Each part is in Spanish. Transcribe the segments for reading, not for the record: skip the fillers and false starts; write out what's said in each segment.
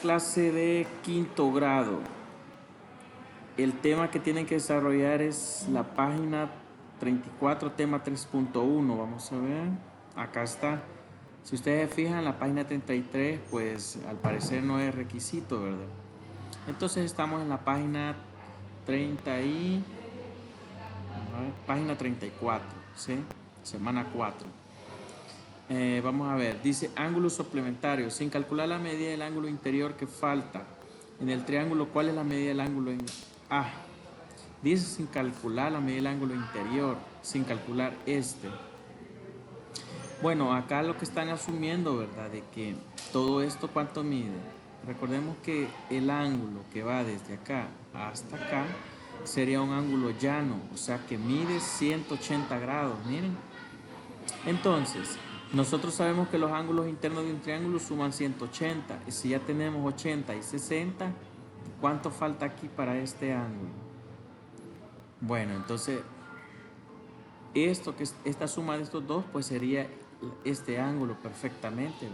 Clase de quinto grado. El tema que tienen que desarrollar es la página 34, tema 3.1. Vamos a ver. Acá está. Si ustedes se fijan, la página 33, pues al parecer no es requisito, ¿verdad? Entonces estamos en la página 30 y... página 34, ¿sí? Semana 4. Vamos a ver, dice ángulos suplementarios. Sin calcular la medida del ángulo interior que falta en el triángulo, ¿cuál es la medida del ángulo en A? Dice sin calcular la medida del ángulo interior, sin calcular este. Bueno, acá lo que están asumiendo, ¿verdad? De que todo esto, ¿cuánto mide? Recordemos que el ángulo que va desde acá hasta acá sería un ángulo llano, o sea que mide 180 grados, miren. Entonces, nosotros sabemos que los ángulos internos de un triángulo suman 180. Y si ya tenemos 80 y 60, ¿cuánto falta aquí para este ángulo? Bueno, entonces, esta suma de estos dos, pues sería este ángulo perfectamente.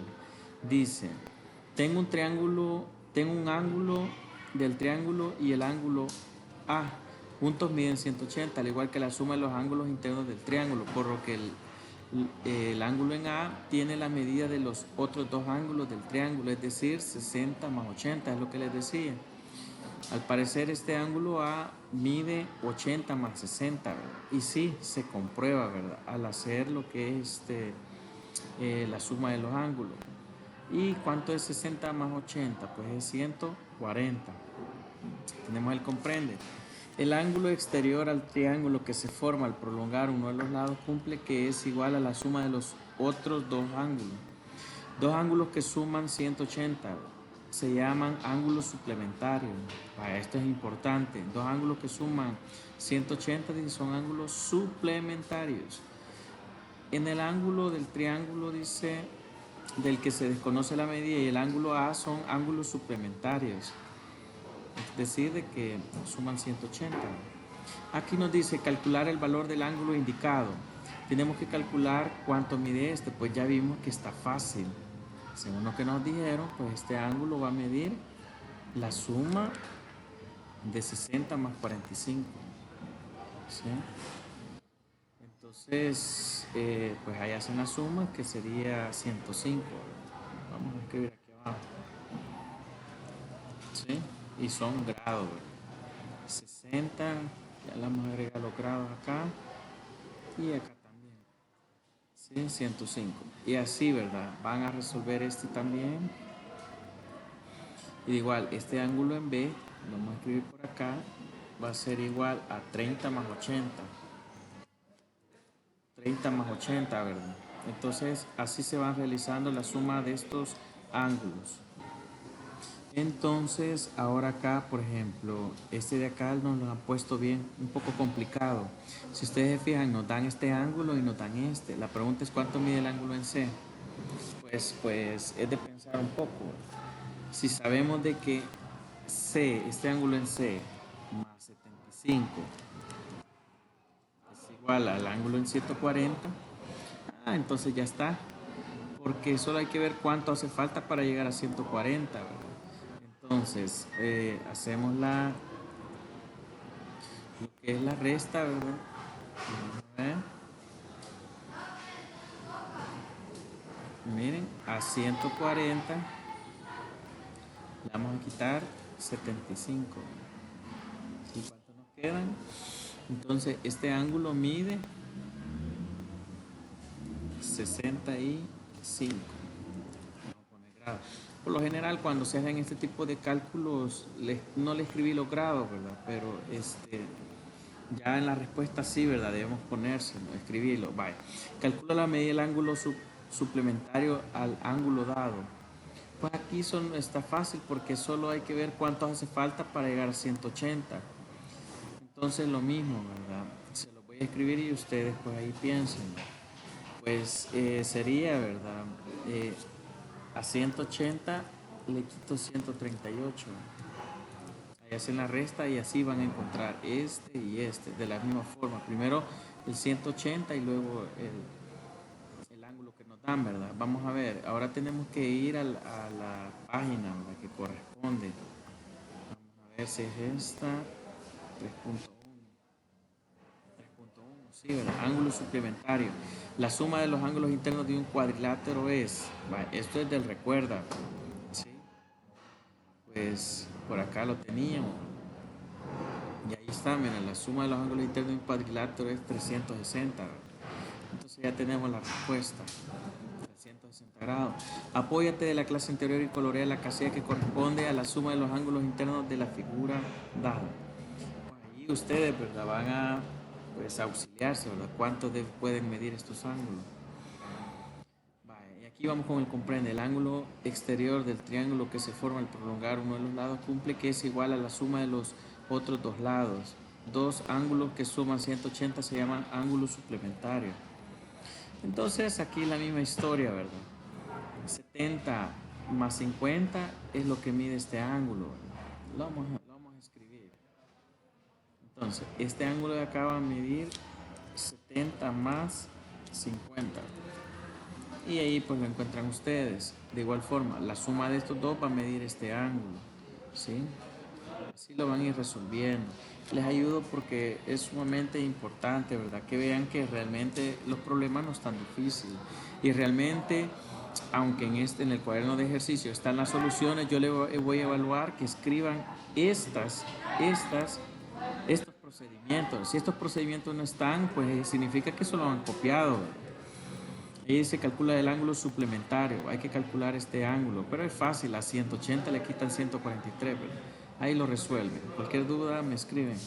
Dice, tengo un ángulo del triángulo y el ángulo A. Juntos miden 180, al igual que la suma de los ángulos internos del triángulo, por lo que el ángulo en A tiene la medida de los otros dos ángulos del triángulo, es decir, 60 más 80, es lo que les decía. Al parecer este ángulo A mide 80 más 60, ¿verdad? Y sí, se comprueba, ¿verdad? Al hacer lo que es la suma de los ángulos. ¿Y cuánto es 60 más 80? Pues es 140. Tenemos el comprende. El ángulo exterior al triángulo que se forma al prolongar uno de los lados cumple que es igual a la suma de los otros dos ángulos. Dos ángulos que suman 180 se llaman ángulos suplementarios. Esto es importante. Dos ángulos que suman 180 son ángulos suplementarios. En el ángulo del triángulo dice del que se desconoce la medida y el ángulo A son ángulos suplementarios. Es decir, de que suman 180. Aquí nos dice calcular el valor del ángulo indicado. Tenemos que calcular cuánto mide este, pues ya vimos que está fácil. Según lo que nos dijeron, pues este ángulo va a medir la suma de 60 más 45. ¿Sí? Entonces, pues ahí hacen la suma que sería 105. Vamos a escribir aquí abajo. ¿Sí? Y son grados. 60, ya le vamos a agregar los grados acá y acá también. ¿Sí? 105. Y así, ¿verdad? Van a resolver este también. Y igual, este ángulo en B, lo vamos a escribir por acá, va a ser igual a 30 más 80. 30 más 80, ¿verdad? Entonces, así se van realizando la suma de estos ángulos. Entonces, ahora acá, por ejemplo, este de acá nos lo han puesto bien, un poco complicado. Si ustedes se fijan, nos dan este ángulo y nos dan este. La pregunta es cuánto mide el ángulo en C. Pues es de pensar un poco. Si sabemos de que C, este ángulo en C, más 75 es igual al ángulo en 140, entonces ya está. Porque solo hay que ver cuánto hace falta para llegar a 140, ¿verdad? Entonces, hacemos lo que es la resta, ¿verdad? Miren, a 140 le vamos a quitar 75. ¿Y cuánto nos quedan? Entonces, este ángulo mide 65. Vamos a poner grados. Por lo general, cuando se hacen este tipo de cálculos, no le escribí los grados, ¿verdad? Pero ya en la respuesta sí, ¿verdad? Debemos ponérselo, escribirlo. Vaya. Calcula la medida del ángulo suplementario al ángulo dado. Pues aquí está fácil porque solo hay que ver cuánto hace falta para llegar a 180. Entonces lo mismo, ¿verdad? Se lo voy a escribir y ustedes pues ahí piensen. Pues sería, ¿verdad? A 180 le quito 138. Ahí hacen la resta y así van a encontrar este y este de la misma forma. Primero el 180 y luego el ángulo que nos dan, ¿verdad? Vamos a ver, ahora tenemos que ir a la página, ¿verdad? Que corresponde. Vamos a ver si es esta. 3.1, sí, ¿verdad? Ángulo suplementario. La suma de los ángulos internos de un cuadrilátero es, esto es del recuerda, ¿sí? Pues por acá lo teníamos. Y ahí está, miren, la suma de los ángulos internos de un cuadrilátero es 360. Entonces ya tenemos la respuesta. 360 grados. Apóyate de la clase anterior y colorea la casilla que corresponde a la suma de los ángulos internos de la figura dada. Pues ahí ustedes, ¿verdad?, van a auxiliarse, ¿verdad? ¿Cuánto pueden medir estos ángulos? Y aquí vamos con el comprende. El ángulo exterior del triángulo que se forma al prolongar uno de los lados cumple que es igual a la suma de los otros dos lados. Dos ángulos que suman 180 se llaman ángulos suplementarios. Entonces aquí la misma historia, ¿verdad? 70 más 50 es lo que mide este ángulo. Lo vamos a escribir. Entonces, este ángulo de acá va a medir 70 más 50. Y ahí pues lo encuentran ustedes. De igual forma, la suma de estos dos va a medir este ángulo, ¿sí? Así lo van a ir resolviendo. Les ayudo porque es sumamente importante, ¿verdad? Que vean que realmente los problemas no están difíciles. Y realmente, aunque en el cuaderno de ejercicio están las soluciones, yo les voy a evaluar que escriban estos procedimientos. Si estos procedimientos no están, pues significa que eso lo han copiado, ¿verdad? Ahí se calcula el ángulo suplementario, hay que calcular este ángulo, pero es fácil, a 180 le quitan 143, ¿verdad? Ahí lo resuelven. Cualquier duda me escriben.